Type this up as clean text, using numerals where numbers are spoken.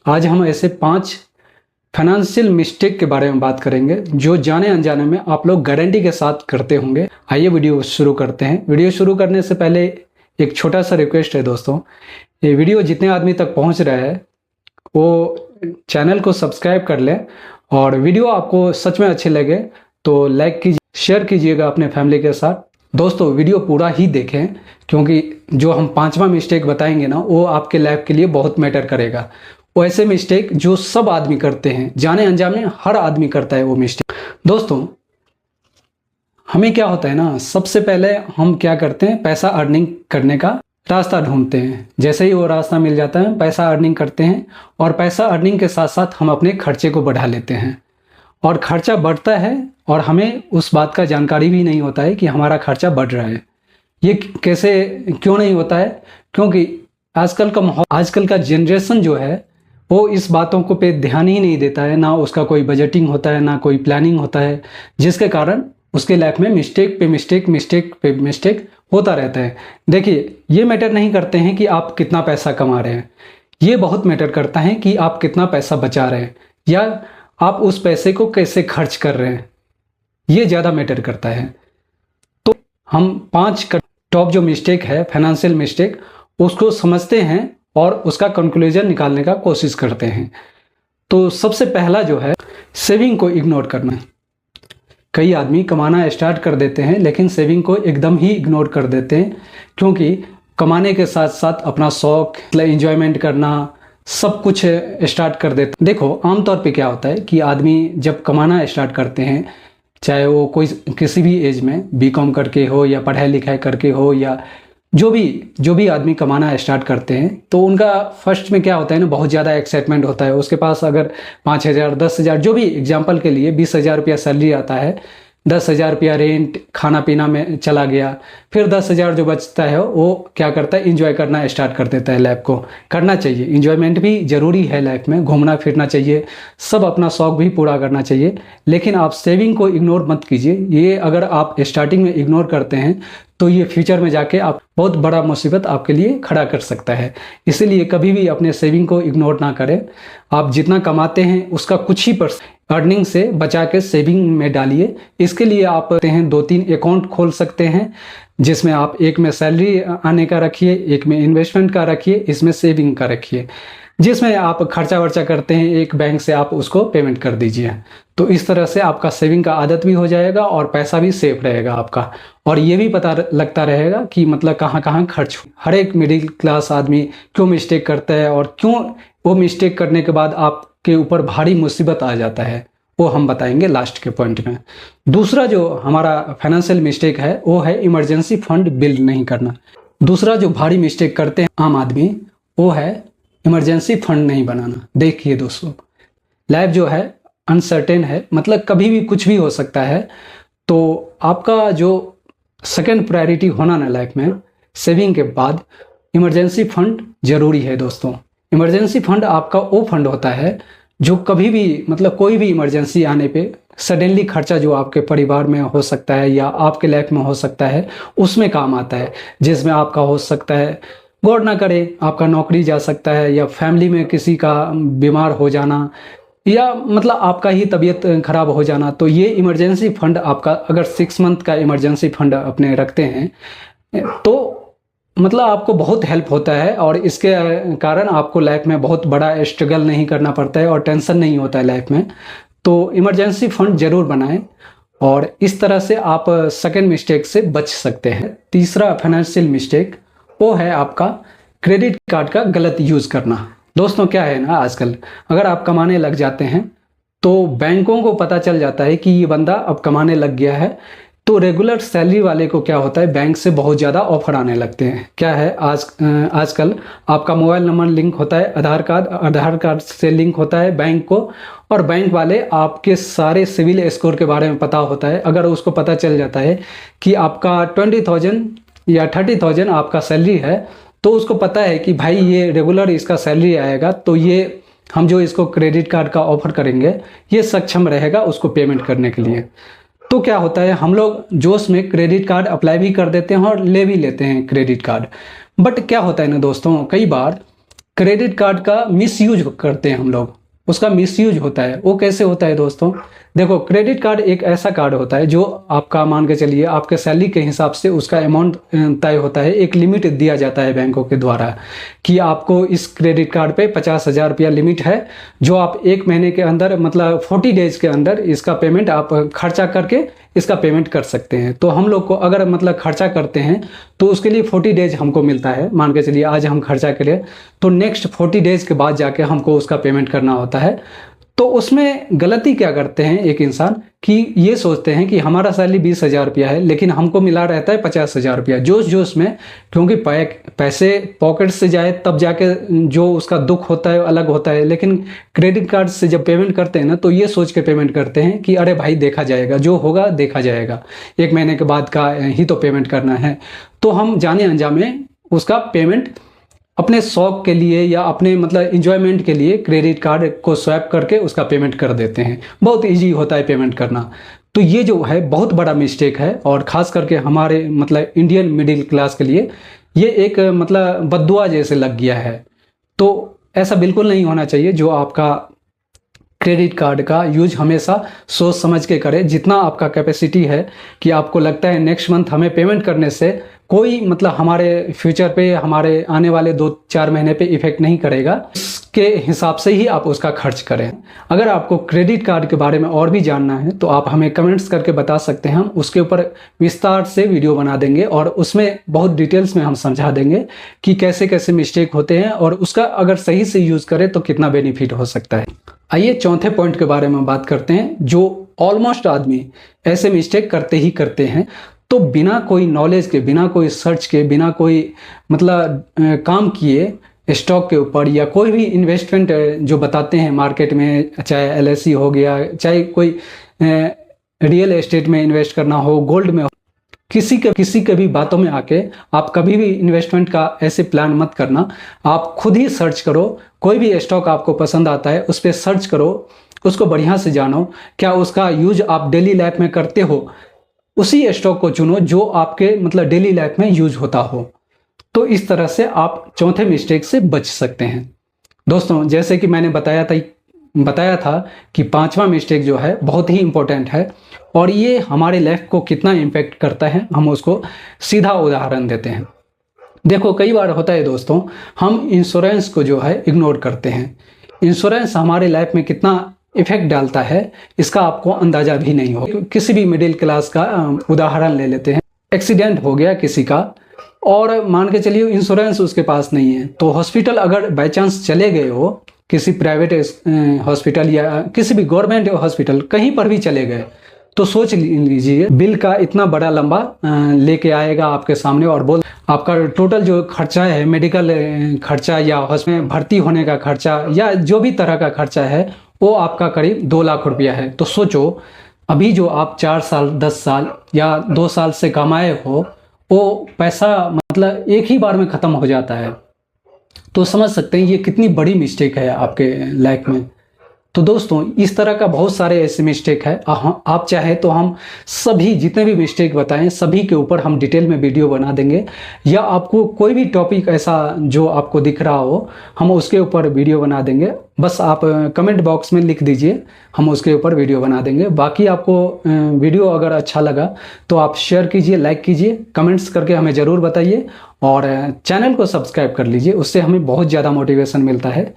आज हम ऐसे 5 फाइनेंशियल मिस्टेक के बारे में बात करेंगे जो जाने अनजाने में आप लोग गारंटी के साथ करते होंगे। आइए वीडियो शुरू करते हैं। वीडियो शुरू करने से पहले एक छोटा सा रिक्वेस्ट है दोस्तों, ये वीडियो जितने आदमी तक पहुंच रहा है वो चैनल को सब्सक्राइब कर लें, और वीडियो आपको सच में अच्छे लगे तो लाइक कीजिए, शेयर कीजिएगा अपने फैमिली के साथ। दोस्तों वीडियो पूरा ही देखें, क्योंकि जो हम 5वां मिस्टेक बताएंगे ना वो आपके लाइफ के लिए बहुत मैटर करेगा। वो ऐसे मिस्टेक जो सब आदमी करते हैं, जाने अनजाने हर आदमी करता है वो मिस्टेक। दोस्तों हमें क्या होता है ना, सबसे पहले हम क्या करते हैं, पैसा अर्निंग करने का रास्ता ढूंढते हैं। जैसे ही वो रास्ता मिल जाता है पैसा अर्निंग करते हैं, और पैसा अर्निंग के साथ साथ हम अपने खर्चे को बढ़ा लेते हैं, और खर्चा बढ़ता है और हमें उस बात का जानकारी भी नहीं होता है कि हमारा खर्चा बढ़ रहा है। ये कैसे क्यों नहीं होता है? क्योंकि आजकल का जनरेशन जो है वो इस बातों को पे ध्यान ही नहीं देता है, ना उसका कोई बजटिंग होता है, ना कोई प्लानिंग होता है, जिसके कारण उसके लाइफ में मिस्टेक पे मिस्टेक होता रहता है। देखिए, ये मैटर नहीं करते हैं कि आप कितना पैसा कमा रहे हैं, ये बहुत मैटर करता है कि आप कितना पैसा बचा रहे हैं या आप उस पैसे को कैसे खर्च कर रहे हैं, ये ज़्यादा मैटर करता है। तो हम 5 टॉप जो मिस्टेक है, फाइनेंशियल मिस्टेक, उसको समझते हैं और उसका कंक्लूजन निकालने का कोशिश करते हैं। तो सबसे पहला जो है, सेविंग को इग्नोर करना। कई आदमी कमाना स्टार्ट कर देते हैं लेकिन सेविंग को एकदम ही इग्नोर कर देते हैं, क्योंकि कमाने के साथ साथ अपना शौक, एंजॉयमेंट करना, सब कुछ स्टार्ट कर देते हैं। देखो, आमतौर पे क्या होता है कि आदमी जब कमाना स्टार्ट करते हैं, चाहे वो कोई किसी भी एज में बीकॉम करके हो या पढ़ाई लिखाई करके हो, या जो भी आदमी कमाना स्टार्ट करते हैं, तो उनका फर्स्ट में क्या होता है ना, बहुत ज़्यादा एक्साइटमेंट होता है। उसके पास अगर 5,000, 10,000, जो भी एग्जाम्पल के लिए 20,000 रुपया सैलरी आता है, 10,000 रुपया रेंट खाना पीना में चला गया, फिर 10,000 जो बचता है वो क्या करता है, इंजॉय करना स्टार्ट कर देता है। लाइफ को करना चाहिए, इंजॉयमेंट भी जरूरी है लाइफ में, घूमना फिरना चाहिए, सब अपना शौक भी पूरा करना चाहिए, लेकिन आप सेविंग को इग्नोर मत कीजिए। ये अगर आप स्टार्टिंग में इग्नोर करते हैं तो ये फ्यूचर में जाके आप बहुत बड़ा मुसीबत आपके लिए खड़ा कर सकता है। इसीलिए कभी भी अपने सेविंग को इग्नोर ना करें। आप जितना कमाते हैं उसका कुछ ही % अर्निंग से बचा के सेविंग में डालिए। इसके लिए आप 2-3 अकाउंट खोल सकते हैं, जिसमें आप एक में सैलरी आने का रखिए, एक में इन्वेस्टमेंट का रखिए, इसमें सेविंग का रखिए। जिसमें आप खर्चा वर्चा करते हैं एक बैंक से आप उसको पेमेंट कर दीजिए। तो इस तरह से आपका सेविंग का आदत भी हो जाएगा और पैसा भी सेफ रहेगा आपका, और ये भी पता लगता रहेगा कि मतलब कहाँ कहाँ खर्च हो। हर एक मिडिल क्लास आदमी क्यों मिस्टेक करता है और क्यों वो मिस्टेक करने के बाद आपके ऊपर भारी मुसीबत आ जाता है, वो हम बताएंगे लास्ट के पॉइंट में। दूसरा जो हमारा फाइनेंशियल मिस्टेक है वो है इमरजेंसी फंड बिल्ड नहीं करना। दूसरा जो भारी मिस्टेक करते हैं आम आदमी, वो है इमरजेंसी फंड नहीं बनाना। देखिए दोस्तों, लाइफ जो है अनसर्टेन है, मतलब कभी भी कुछ भी हो सकता है। तो आपका जो सेकंड प्रायोरिटी होना ना लाइफ में, सेविंग के बाद इमरजेंसी फंड जरूरी है दोस्तों। इमरजेंसी फंड आपका वो फंड होता है जो कभी भी, मतलब कोई भी इमरजेंसी आने पे सडनली खर्चा जो आपके परिवार में हो सकता है या आपके लाइफ में हो सकता है, उसमें काम आता है। जिसमें आपका हो सकता है, गौर ना करें, आपका नौकरी जा सकता है, या फैमिली में किसी का बीमार हो जाना, या मतलब आपका ही तबीयत खराब हो जाना। तो ये इमरजेंसी फंड आपका, अगर 6 मंथ का इमरजेंसी फंड अपने रखते हैं तो मतलब आपको बहुत हेल्प होता है, और इसके कारण आपको लाइफ में बहुत बड़ा स्ट्रगल नहीं करना पड़ता है और टेंशन नहीं होता है लाइफ में। तो इमरजेंसी फंड जरूर बनाएं, और इस तरह से आप सेकंड मिस्टेक से बच सकते हैं। तीसरा फाइनेंशियल मिस्टेक वो है आपका क्रेडिट कार्ड का गलत यूज करना। दोस्तों क्या है ना, आजकल अगर आप कमाने लग जाते हैं तो बैंकों को पता चल जाता है कि ये बंदा अब कमाने लग गया है, तो रेगुलर सैलरी वाले को क्या होता है, बैंक से बहुत ज़्यादा ऑफर आने लगते हैं। क्या है, आजकल आपका मोबाइल नंबर लिंक होता है, आधार कार्ड से लिंक होता है बैंक को, और बैंक वाले आपके सारे सिविल स्कोर के बारे में पता होता है। अगर उसको पता चल जाता है कि आपका 20,000 या 30,000 आपका सैलरी है, तो उसको पता है कि भाई ये रेगुलर इसका सैलरी आएगा, तो ये हम जो इसको क्रेडिट कार्ड का ऑफर करेंगे ये सक्षम रहेगा उसको पेमेंट करने के लिए। तो क्या होता है, हम लोग जोश में क्रेडिट कार्ड अप्लाई भी कर देते हैं और ले भी लेते हैं क्रेडिट कार्ड। बट क्या होता है ना दोस्तों, कई बार क्रेडिट कार्ड का मिसयूज करते हैं हम लोग, उसका मिसयूज होता है। वो कैसे होता है दोस्तों? देखो, क्रेडिट कार्ड एक ऐसा कार्ड होता है जो आपका, मान के चलिए, आपके सैलरी के हिसाब से उसका अमाउंट तय होता है, एक लिमिट दिया जाता है बैंकों के द्वारा कि आपको इस क्रेडिट कार्ड पे 50,000 रुपया लिमिट है, जो आप एक महीने के अंदर, मतलब 40 डेज के अंदर इसका पेमेंट आप खर्चा करके इसका पेमेंट कर सकते हैं। तो हम लोग को अगर मतलब खर्चा करते हैं तो उसके लिए 40 डेज हमको मिलता है। मान के चलिए आज हम खर्चा करें तो नेक्स्ट 40 डेज के बाद जाके हमको उसका पेमेंट करना होता है। तो उसमें गलती क्या करते हैं एक इंसान कि ये सोचते हैं कि हमारा सैलरी 20,000 रुपया है, लेकिन हमको मिला रहता है 50,000 रुपया जोश जोश में, क्योंकि पैसे पॉकेट से जाए तब जाके जो उसका दुख होता है अलग होता है। लेकिन क्रेडिट कार्ड से जब पेमेंट करते हैं ना, तो ये सोच के पेमेंट करते हैं कि अरे भाई देखा जाएगा, जो होगा देखा जाएगा, एक महीने के बाद का ही तो पेमेंट करना है। तो हम जाने अनजाने उसका पेमेंट अपने शौक के लिए या अपने मतलब इंजॉयमेंट के लिए क्रेडिट कार्ड को स्वैप करके उसका पेमेंट कर देते हैं। बहुत इजी होता है पेमेंट करना। तो ये जो है बहुत बड़ा मिस्टेक है, और ख़ास करके हमारे मतलब इंडियन मिडिल क्लास के लिए ये एक मतलब बद्दुआ जैसे लग गया है। तो ऐसा बिल्कुल नहीं होना चाहिए। जो आपका क्रेडिट कार्ड का यूज हमेशा सोच समझ के करें। जितना आपका कैपेसिटी है कि आपको लगता है नेक्स्ट मंथ हमें पेमेंट करने से कोई मतलब हमारे फ्यूचर पे, हमारे आने वाले 2-4 महीने पे इफेक्ट नहीं करेगा, इसके हिसाब से ही आप उसका खर्च करें। अगर आपको क्रेडिट कार्ड के बारे में और भी जानना है तो आप हमें कमेंट्स करके बता सकते हैं, हम उसके ऊपर विस्तार से वीडियो बना देंगे और उसमें बहुत डिटेल्स में हम समझा देंगे कि कैसे कैसे मिस्टेक होते हैं और उसका अगर सही से यूज करें तो कितना बेनिफिट हो सकता है। आइए चौथे पॉइंट के बारे में बात करते हैं, जो ऑलमोस्ट आदमी ऐसे मिस्टेक करते ही करते हैं। तो बिना कोई नॉलेज के, बिना कोई सर्च के, बिना कोई मतलब काम किए स्टॉक के ऊपर या कोई भी इन्वेस्टमेंट जो बताते हैं मार्केट में, चाहे LIC हो गया, चाहे कोई रियल एस्टेट में इन्वेस्ट करना हो, गोल्ड में हो, किसी के भी बातों में आके आप कभी भी इन्वेस्टमेंट का ऐसे प्लान मत करना। आप खुद ही सर्च करो, कोई भी स्टॉक आपको पसंद आता है उस पर सर्च करो, उसको बढ़िया से जानो, क्या उसका यूज आप डेली लाइफ में करते हो, उसी स्टॉक को चुनो जो आपके मतलब डेली लाइफ में यूज होता हो। तो इस तरह से आप चौथे मिस्टेक से बच सकते हैं। दोस्तों, जैसे कि मैंने बताया था कि पांचवा मिस्टेक जो है बहुत ही इंपॉर्टेंट है और ये हमारे लाइफ को कितना इम्पेक्ट करता है हम उसको सीधा उदाहरण देते हैं। देखो, कई बार होता है दोस्तों, हम इंश्योरेंस को जो है इग्नोर करते हैं। इंश्योरेंस हमारे लाइफ में कितना इफेक्ट डालता है इसका आपको अंदाजा भी नहीं हो। किसी भी मिडिल क्लास का उदाहरण ले लेते हैं। एक्सीडेंट हो गया किसी का और मान के चलिए इंश्योरेंस उसके पास नहीं है, तो हॉस्पिटल अगर बाय चांस चले गए हो, किसी प्राइवेट हॉस्पिटल या किसी भी गवर्नमेंट हॉस्पिटल, कहीं पर भी चले गए, तो सोच लीजिए बिल का इतना बड़ा लंबा लेके आएगा आपके सामने और बोल आपका टोटल जो खर्चा है, मेडिकल खर्चा या हॉस्पिटल में भर्ती होने का खर्चा या जो भी तरह का खर्चा है, वो आपका करीब 2 लाख रुपया है। तो सोचो, अभी जो आप 4 साल, 10 साल या 2 साल से कमाए हो, वो पैसा मतलब एक ही बार में ख़त्म हो जाता है। तो समझ सकते हैं ये कितनी बड़ी मिस्टेक है आपके लाइफ में। तो दोस्तों, इस तरह का बहुत सारे ऐसे मिस्टेक है। आप चाहे तो हम सभी जितने भी मिस्टेक बताएं सभी के ऊपर हम डिटेल में वीडियो बना देंगे, या आपको कोई भी टॉपिक ऐसा जो आपको दिख रहा हो हम उसके ऊपर वीडियो बना देंगे। बस आप कमेंट बॉक्स में लिख दीजिए, हम उसके ऊपर वीडियो बना देंगे। बाकी आपको वीडियो अगर अच्छा लगा तो आप शेयर कीजिए, लाइक कीजिए, कमेंट्स करके हमें ज़रूर बताइए और चैनल को सब्सक्राइब कर लीजिए, उससे हमें बहुत ज़्यादा मोटिवेशन मिलता है।